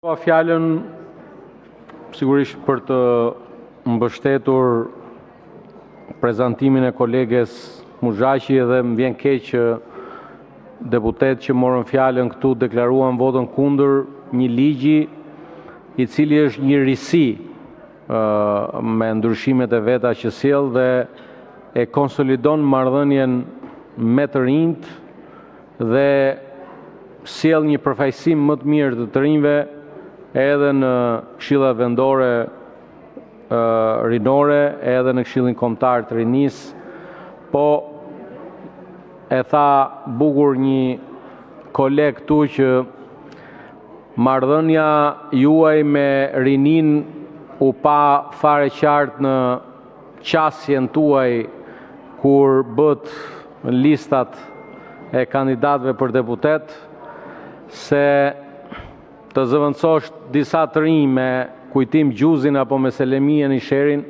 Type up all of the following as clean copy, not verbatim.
Pa fjalën sigurisht për të mbështetur prezantimin e koleges Muzhaqi dhe më vjen keq që deputet që morën fjalën këtu deklaruan votën kundër një ligji i cili është një risi me ndryshimet e veta që sjell dhe e konsolidon marrëdhënien me të rinjt dhe sjell një përfaqësim më të mirë të rinjve edhe në këshillat vendore rinore, edhe në këshillin kombëtar të rinisë, po e tha bukur një koleg këtu që marrëdhënia juaj me rinin u pa fare qartë në qasjen tuaj kur bët listat e kandidatëve për deputet, se të zëvendësosh disa të rinj me kujtim gjuzin apo me Selemien i Sherin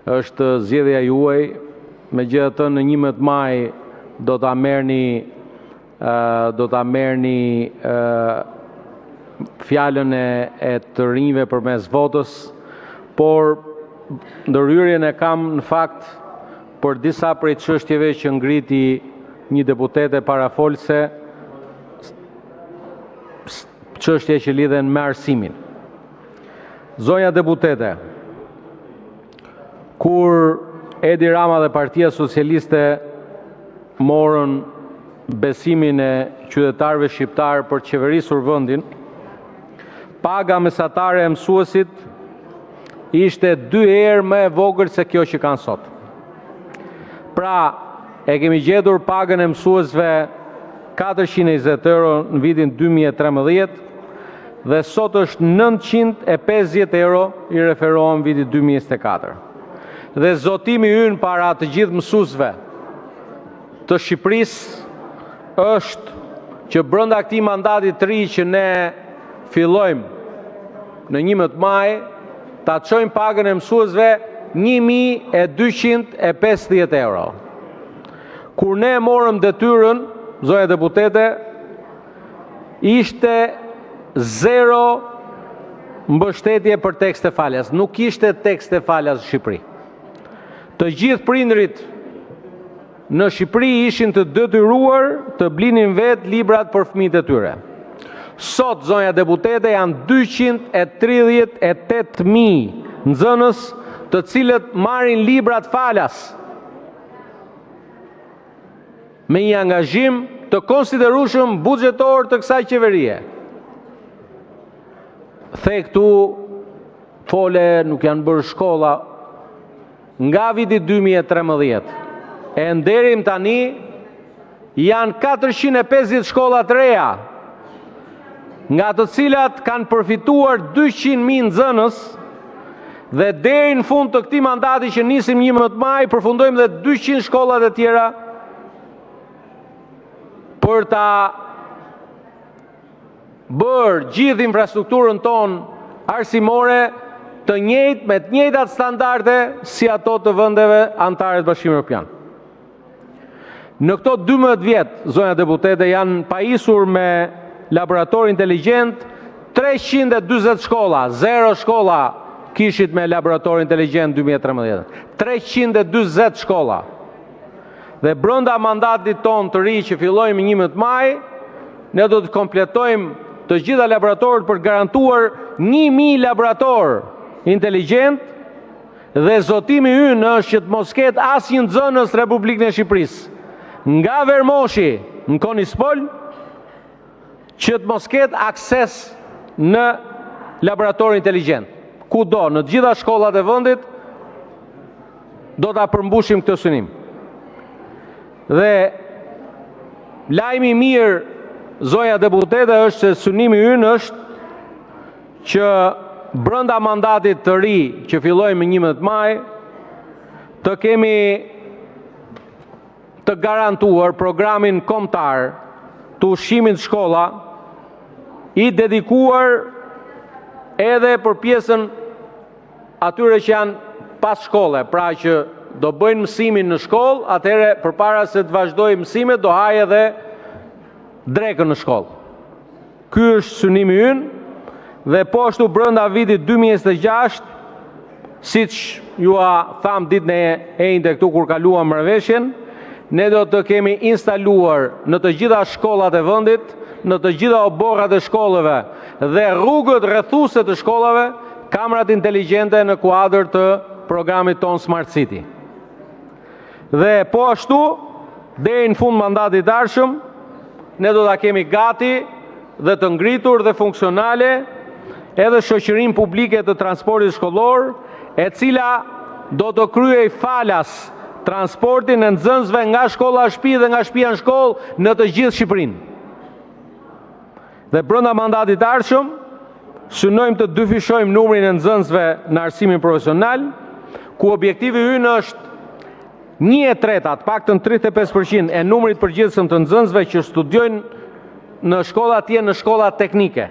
është zgjedhja juaj. Megjithatë në 11 maj do ta merrni fjalën e të rinjve përmes votës, por ndërhyrjen e kam në fakt për disa prej çështjeve që ngriti një deputete parafolse, çështje që lidhen me arsimin. Zonja deputete, kur Edi Rama dhe Partia Socialiste morën besimin e qytetarëve shqiptar për të qeverisur vendin, paga mesatare e mësuesit ishte 2 herë më e vogël se kjo që kanë sot. Pra, e kemi gjetur pagën e mësuesve 420 euro në vitin 2013 dhe sot është 950 euro, i referohem vitit 2024. Dhe zotimi ynë para të gjithë mësuesve të Shqipërisë është që brenda këtij mandati të ri që ne fillojmë në 11 maj, ta çojmë pagën e mësuesve 1250 euro. Kur ne morëm detyrën, zonja deputete, ishte 0 mbështetje për tekste faljas. Nuk ishte tekste faljas në Shqipëri. Të gjithë prindrit në Shqipëri ishin të detyruar të blinin vetë librat për fëmijët e tyre. Sot, zonja deputete, janë 238.000 nxënës të cilët marrin librat faljas me një angazhim të konsiderueshëm buxhetor të kësaj qeverie. The këtu fole nuk janë bërë shkolla nga viti 2013 e nderim tani janë 450 shkolla të reja, nga të cilat kanë përfituar 200.000 nxënës dhe deri në fund të këtij mandati që nisim 11 maj përfundojmë dhe 200 shkollat e tjera për ta bërë gjithë infrastrukturën tonë arsimore të njëjtë me të njëjtat standarde si ato të vendeve anëtare të Bashkimit Evropian. Në këto 12 vjet, zonja deputete, janë pajisur me laborator inteligjent 340 shkolla, 0 shkolla kishit me laborator inteligjent 2013. 340 shkolla. Dhe brenda mandatit ton të ri që fillojmë 11 maj, ne do të kompletojmë të gjitha laboratorët për garantuar 1000 laborator inteligjent dhe zotimi ynë është që të mos ketë asnjë nxënës Republikën e Shqipërisë nga Vermoshi në Konispol që të mos ketë akses në laborator inteligjent. Kudo, në të gjitha shkollat e vendit do ta përmbushim këtë synim. Dhe lajmi i mirë, zonja deputete, është se synimi ynë është që brenda mandatit të ri që fillojmë 11 maj të kemi të garantuar programin kombëtar të ushqimit shkolla i dedikuar edhe për pjesën atyre që janë pas shkolle, pra që do bëjnë mësimin në shkollë, atëherë përpara se të vazhdojë mësimet do hajë edhe drekën në shkollë. Ky është synimi ynë dhe po ashtu brenda vitit 2026, siç ju tham ditën e njëjtë këtu kur kaluam marrëveshjen, ne do të kemi instaluar në të gjitha shkollat e vendit, në të gjitha oborrat e shkollave dhe rrugët rrethuese të shkollave, kamerat inteligjente në kuadër të programit ton Smart City. Dhe po ashtu, deri në fund mandatit të ardhshëm, ne do ta kemi gati dhe të ngritur dhe funksionale edhe shoqërinë publike të transportit shkollor, e cila do të kryej falas transportin e nxënësve nga shkolla në shtëpi dhe nga shtëpia në shkollë në të gjithë Shqipërinë. Dhe brenda mandatit të ardhshëm, synojmë të dyfishojmë numrin e nxënësve në arsimin profesional, ku objektivi ynë është 1/3, të paktën 35% e numrit përgjithshëm të nxënësve që studiojnë në shkolla të jenë në shkolla teknike.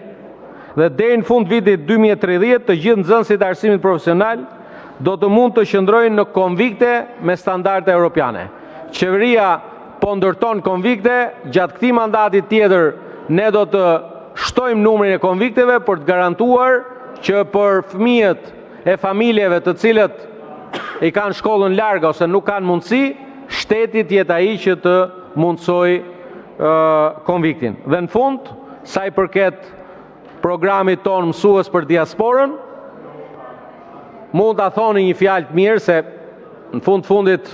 Dhe deri në fund vitit 2030, të gjithë nxënësit e arsimit profesional do të mund të qëndrojnë në konvikte me standarde europiane. Qeveria po ndërton konvikte, gjatë këtij mandati tjetër ne do të shtojmë numrin e konvikteve për të garantuar që për fëmijët e familjeve të cilët i kanë shkollën larg ose nuk kanë mundësi, shteti të jetë ai që të mundsoj konviktin. Dhe në fund, sa i përket programit ton Mësues për Diasporën, mund ta thoni një fjalë të mirë se në fundit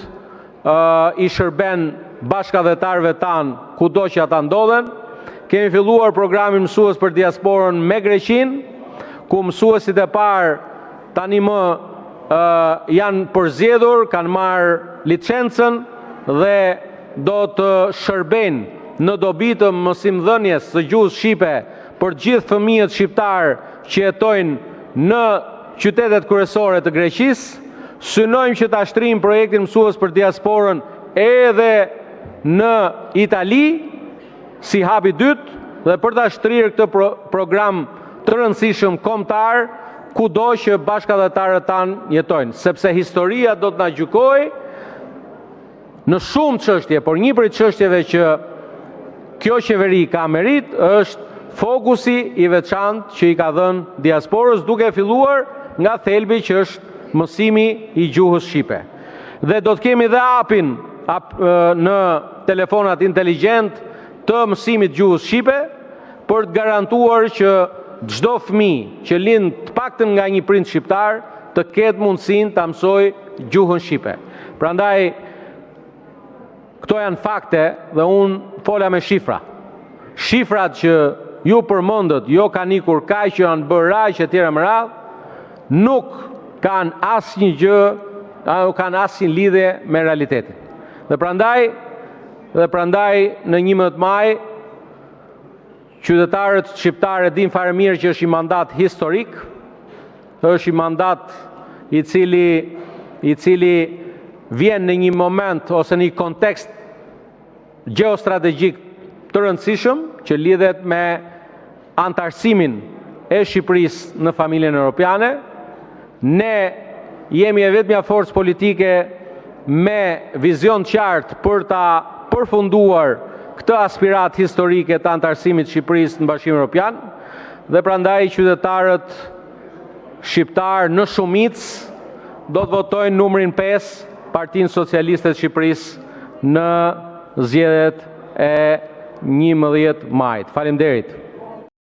i shërben bashkëdhetarëve tanë kudo që ata ndodhen. Kemi filluar programin Mësues për Diasporën me Greqinë, ku mësuesit e parë tani më janë përzgjedhur, kanë marrë licencën dhe do të shërbejnë në dobi të mësimdhënies së gjuhës shqipe për gjithë fëmijët shqiptar që jetojnë në qytetet kryesore të Greqisë. Synojmë që ta shtrijmë projektin Mësues për Diasporën edhe në Itali si hapi dytë dhe për ta shtrirë këtë program të rëndësishëm kombëtar kudo që bashkëdhetarët tanë jetojnë, sepse historia do të na gjykojë në shumë çështje, por një prej çështjeve që kjo qeveri ka merit është fokusi i veçantë që i ka dhënë diasporës, duke filluar nga thelbi që është mësimi i gjuhës shqipe. Dhe do të kemi dhe apin në telefonat inteligjent të mësimit gjuhës shqipe për të garantuar që çdo fëmijë që lind të paktën nga një prind shqiptar të ketë mundësinë ta mësojë gjuhën shqipe. Prandaj këto janë fakte dhe unë fola me shifra. Shifrat që ju përmendët, jo kanë ikur kaq që janë bërë raq e tjera më radh, nuk kanë asnjë gjë, nuk kanë asnjë lidhje me realitetin. Dhe prandaj në 11 maj qytetarët shqiptarë dinë fare mirë që është i mandat historik, është i mandat i cili vjen në një moment ose një kontekst geostrategjik të rëndësishëm që lidhet me antarësimin e Shqipërisë në familjen europiane. Ne jemi e vetmja forcë politike me vizion qartë për ta përfunduar këtë aspirat historike të antarësimit Shqipërisë në Bashkimin Evropian dhe prandaj qytetarët shqiptar në shumicë do të votojnë numrin 5 Partinë Socialiste të Shqipërisë në zgjedhjet e 11 majit. Faleminderit.